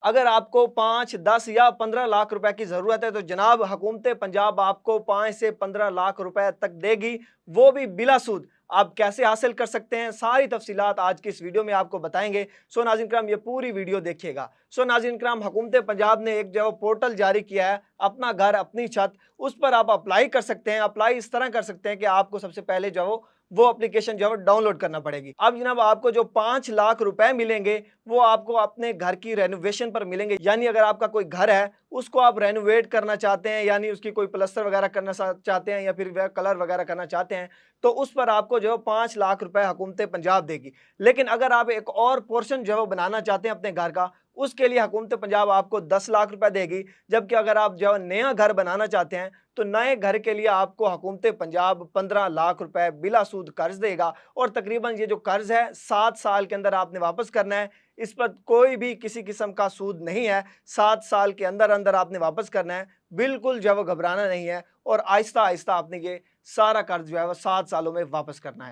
अगर आपको 5, 10 या 15 लाख रुपए की ज़रूरत है तो जनाब हुकूमत पंजाब आपको 5 से 15 लाख रुपए तक देगी, वो भी बिला सूद। आप कैसे हासिल कर सकते हैं, सारी तफ़सीलात आज की इस वीडियो में आपको बताएँगे। सो नाज़रीन किराम ये पूरी वीडियो देखिएगा। सो नाज़रीन किराम हुकूमत पंजाब ने एक जो है पोर्टल जारी किया है, अपना घर अपनी छत, उस पर आप अप्लाई कर सकते हैं। अप्लाई इस तरह कर सकते हैं कि आपको सबसे पहले जो है वो एप्लीकेशन जो है डाउनलोड करना पड़ेगी। अब जनाब आपको जो 5 लाख रुपए मिलेंगे वो आपको अपने घर की रेनोवेशन पर मिलेंगे। यानी अगर आपका कोई घर है, उसको आप रेनोवेट करना चाहते हैं, यानी उसकी कोई प्लास्टर वगैरह करना चाहते हैं या फिर वह कलर वगैरह करना चाहते हैं, तो उस पर आपको जो है 5 लाख रुपए हुकूमत पंजाब देगी। लेकिन अगर आप एक और पोर्शन जो है वो बनाना चाहते हैं अपने घर का, उसके लिए हुकूमत पंजाब आपको 10 लाख रुपए देगी। जबकि अगर आप जो है नया घर बनाना चाहते हैं, तो नए घर के लिए आपको हुकूमत पंजाब 15 लाख रुपए बिला सूद कर्ज देगा। और तकरीबन ये जो कर्ज है 7 साल के अंदर आपने वापस करना है। इस पर कोई भी किसी किस्म का सूद नहीं है। 7 साल के अंदर अंदर आपने वापस करना है। बिल्कुल जो है वो घबराना नहीं है और आहिस्ता आहिस्ता आपने ये सारा कर्ज जो है वो 7 सालों में वापस करना है।